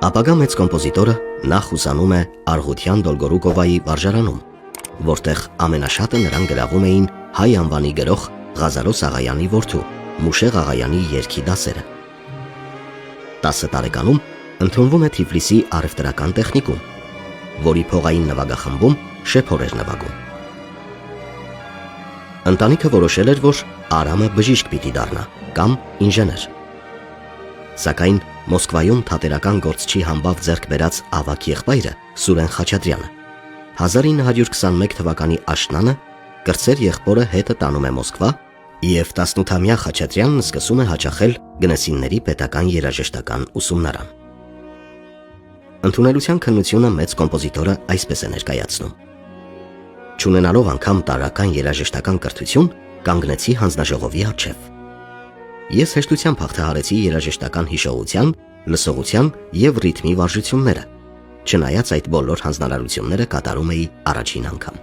Ապագա մեծ կոմպոզիտորը նախ ուսանում է Արղուտյան Դոլգորուկովայի վարժարանում, որտեղ ամենաշատը նրան գրավում էին հայ անվանի գրող Ղազարոս Աղայանի որդու Մուշեղ Աղայանի երգի դասերը։ 10 տարեկանում ընդունվում է Թիֆլիսի առևտրական տեխնիկում, որի փողային նվագախմբում շեփոր էր նվագում։ Ընտանիքը որոշել էր, որ Արամը բժիշկ պիտի դառնա կամ ինժեներ։ Սակայն Մոսկվայում թատերական գործչի համբավ ձեռք բերած ավագ եղբայրը Սուրեն Խաչատրյանը 1921 թվականի աշնանը կրտսեր եղբորը հետը տանում է Մոսկվա, եւ 18-ամյա Խաչատրյանն սկսում է հաճախել Գնեսինների պետական երաժշտական ուսումնարան։ Ընդունելության քննությունը մեծ կոմպոզիտորը այսպես է ներկայացնում. Չունենալով անգամ տարրական երաժշտական կրթություն, կանգնեցի հանձնաժողովի առջև։ Ես հեշտությամբ հաղթահարեցի երաժշտական հիշողության, լսողության եւ ռիթմի վարժությունները, չնայած այդ բոլոր հանձնարարությունները կատարում էի առաջին անգամ։